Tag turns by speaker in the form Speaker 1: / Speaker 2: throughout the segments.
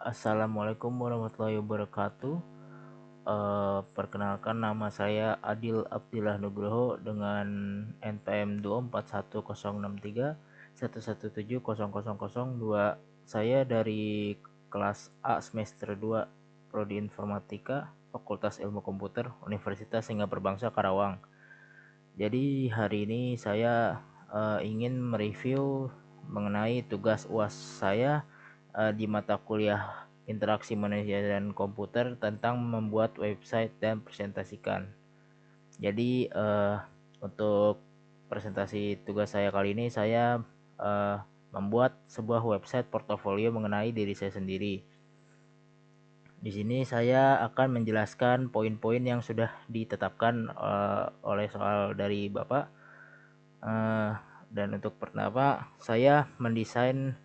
Speaker 1: Assalamualaikum warahmatullahi wabarakatuh. Perkenalkan, nama saya Adil Abdillah Nugroho dengan NPM 2410631170002. Saya dari kelas A semester 2 Prodi Informatika, Fakultas Ilmu Komputer, Universitas Singapura Bangsa Karawang. Jadi hari ini saya ingin mereview mengenai tugas UAS saya di mata kuliah Interaksi Manusia dan Komputer tentang membuat website dan presentasikan. Jadi untuk presentasi tugas saya kali ini, saya membuat sebuah website portofolio mengenai diri saya sendiri. Di sini saya akan menjelaskan poin-poin yang sudah ditetapkan oleh soal dari Bapak. Dan untuk pertama, saya mendesain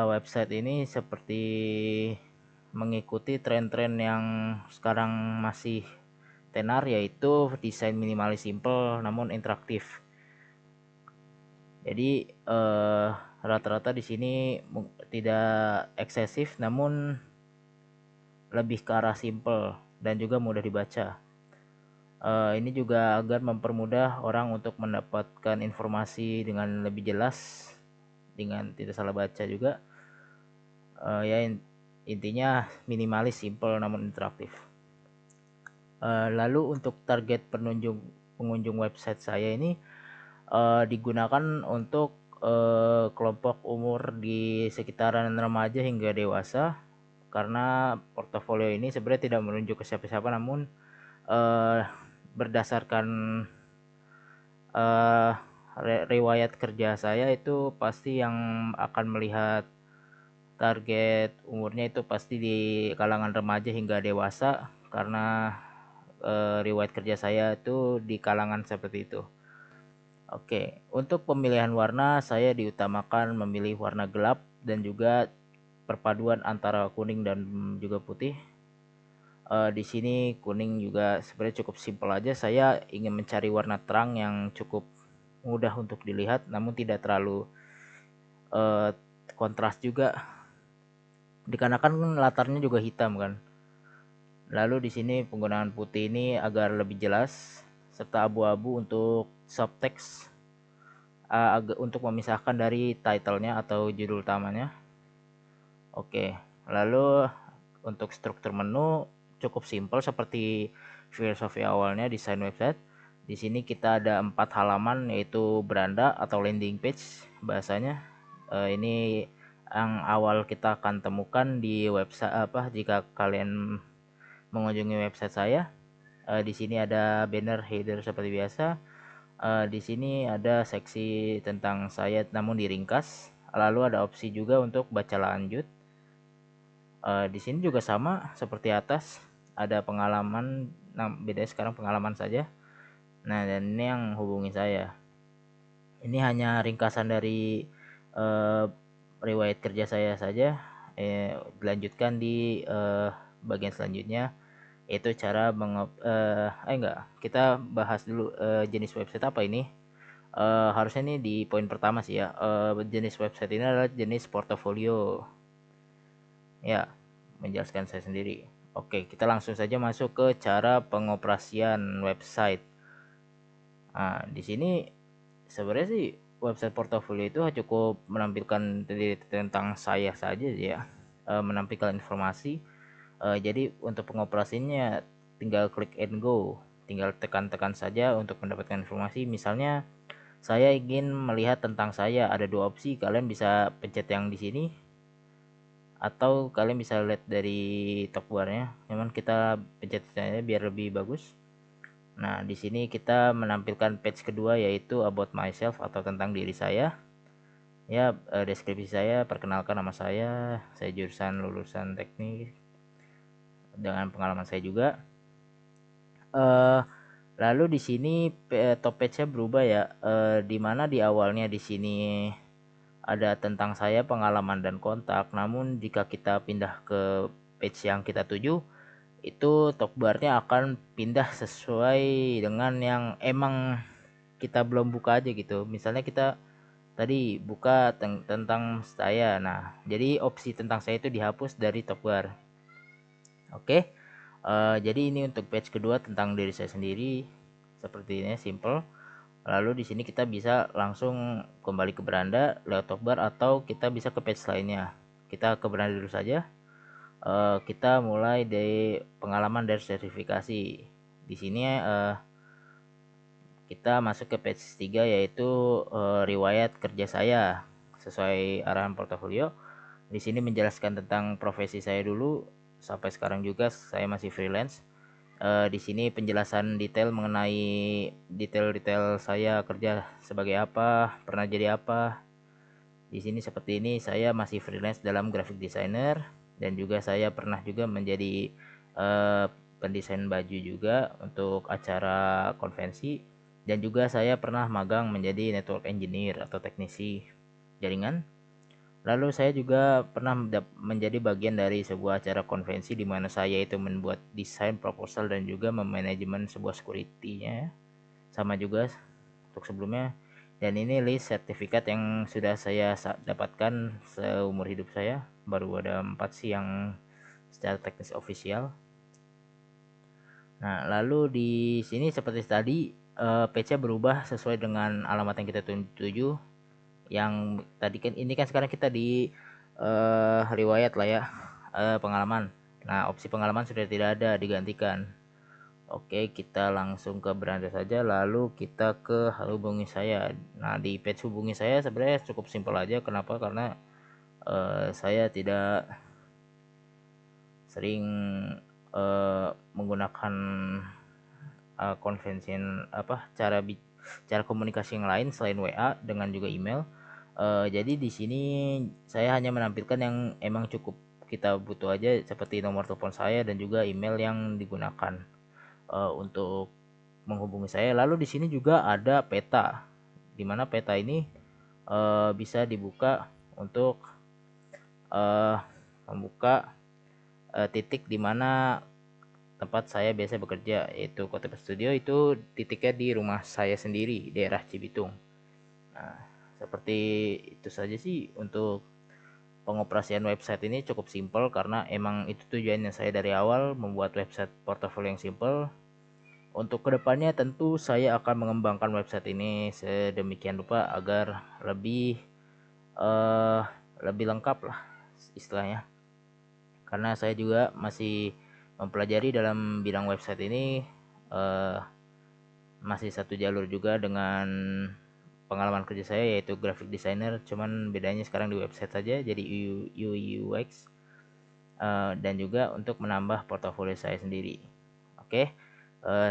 Speaker 1: website ini seperti mengikuti tren-tren yang sekarang masih tenar, yaitu desain minimalis, simple namun interaktif. Jadi rata-rata di sini tidak eksesif namun lebih ke arah simple dan juga mudah dibaca. Ini juga agar mempermudah orang untuk mendapatkan informasi dengan lebih jelas dengan tidak salah baca juga. Ya intinya minimalis, simple namun interaktif. Lalu untuk target pengunjung website saya ini digunakan untuk kelompok umur di sekitaran remaja hingga dewasa, karena portofolio ini sebenarnya tidak menunjuk ke siapa-siapa, namun berdasarkan riwayat kerja saya itu pasti yang akan melihat target umurnya itu pasti di kalangan remaja hingga dewasa, karena riwayat kerja saya itu di kalangan seperti itu. Oke, untuk pemilihan warna saya diutamakan memilih warna gelap dan juga perpaduan antara kuning dan juga putih. Di sini kuning juga sebenarnya cukup simpel aja. Saya ingin mencari warna terang yang cukup mudah untuk dilihat, namun tidak terlalu kontras juga, dikarenakan latarnya juga hitam kan. Lalu di sini penggunaan putih ini agar lebih jelas, serta abu-abu untuk subtext untuk memisahkan dari title-nya atau judul utamanya. Oke, lalu untuk struktur menu cukup simpel seperti filosofi awalnya desain website. Di sini kita ada 4 halaman, yaitu beranda atau landing page bahasanya. Ini yang awal kita akan temukan di website jika kalian mengunjungi website saya. Di sini ada banner header seperti biasa. Di sini ada seksi tentang saya namun diringkas. Lalu ada opsi juga untuk baca lanjut. Di sini juga sama seperti atas, ada pengalaman. Nah, bedanya sekarang pengalaman saja. Nah, dan ini yang hubungi saya. Ini hanya ringkasan dari riwayat kerja saya saja. Dilanjutkan di bagian selanjutnya, yaitu cara kita bahas dulu jenis website apa ini. Harusnya ini di poin pertama sih ya. Jenis website ini adalah jenis portofolio. Ya, menjelaskan saya sendiri. Oke, kita langsung saja masuk ke cara pengoperasian website. Nah, di sini sebenarnya sih website portofolio itu cukup menampilkan tentang saya saja ya, menampilkan informasi. Jadi untuk pengoperasinya tinggal klik and go, tinggal tekan-tekan saja untuk mendapatkan informasi. Misalnya saya ingin melihat tentang saya, ada dua opsi, kalian bisa pencet yang di sini atau kalian bisa lihat dari top barnya. Memang kita pencet saja biar lebih bagus. Nah, di sini kita menampilkan page kedua, yaitu about myself atau tentang diri saya. Ya, deskripsi saya, perkenalkan nama saya jurusan lulusan teknik dengan pengalaman saya juga. Lalu di sini top page-nya berubah ya, di mana di awalnya di sini ada tentang saya, pengalaman dan kontak. Namun jika kita pindah ke page yang kita tuju, itu top bar-nya akan pindah sesuai dengan yang emang kita belum buka aja gitu. Misalnya kita tadi buka tentang saya. Nah, jadi opsi tentang saya itu dihapus dari top bar. Oke. Jadi ini untuk page kedua tentang diri saya sendiri. Seperti ini, simple. Lalu di sini kita bisa langsung kembali ke beranda lewat top bar, atau kita bisa ke page lainnya. Kita ke beranda dulu saja. Kita mulai dari pengalaman dan sertifikasi. Di sini kita masuk ke page 3, yaitu riwayat kerja saya sesuai arahan portofolio. Di sini menjelaskan tentang profesi saya dulu. Sampai sekarang juga saya masih freelance. Di sini penjelasan detail mengenai detail-detail saya kerja sebagai apa, pernah jadi apa. Di sini seperti ini, saya masih freelance dalam graphic designer, dan juga saya pernah juga menjadi uh, pendesain baju juga untuk acara konvensi, dan juga saya pernah magang menjadi network engineer atau teknisi jaringan. Lalu saya juga pernah menjadi bagian dari sebuah acara konvensi di mana saya itu membuat desain proposal dan juga memanajemen sebuah security-nya, sama juga untuk sebelumnya. Dan ini list sertifikat yang sudah saya dapatkan seumur hidup saya, baru ada 4 sih yang secara teknis official. Nah, lalu di sini seperti tadi, page-nya berubah sesuai dengan alamat yang kita tuju. Yang tadi kan, ini kan sekarang kita di riwayat lah ya, pengalaman. Nah, opsi pengalaman sudah tidak ada, digantikan. Oke, kita langsung ke beranda saja, lalu kita ke hubungi saya. Nah, di page hubungi saya sebenarnya cukup simpel aja. Kenapa? Karena saya tidak sering menggunakan konvensi apa cara komunikasi yang lain selain WA dengan juga email. Jadi di sini saya hanya menampilkan yang emang cukup kita butuh aja, seperti nomor telepon saya dan juga email yang digunakan untuk menghubungi saya. Lalu di sini juga ada peta, di mana peta ini bisa dibuka untuk membuka titik di mana tempat saya biasa bekerja, yaitu Kota Studio. Itu titiknya di rumah saya sendiri, daerah Cibitung. Nah, seperti itu saja sih untuk pengoperasian website ini. Cukup simpel karena emang itu tujuannya saya dari awal, membuat website portofolio yang simpel. Untuk kedepannya tentu saya akan mengembangkan website ini sedemikian rupa agar lebih uh, lebih lengkap lah istilahnya. Karena saya juga masih mempelajari dalam bidang website ini, uh, masih satu jalur juga dengan pengalaman kerja saya, yaitu graphic designer. Cuman bedanya sekarang di website saja, jadi UI UX, dan juga untuk menambah portofolio saya sendiri. Oke.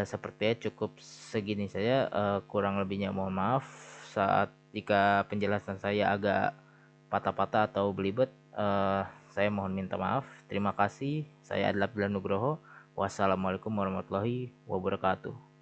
Speaker 1: Sepertinya cukup segini saja, kurang lebihnya mohon maaf saat jika penjelasan saya agak patah-patah atau belibet. Saya mohon minta maaf. Terima kasih. Saya adalah Abdullah Nugroho. Wassalamualaikum warahmatullahi wabarakatuh.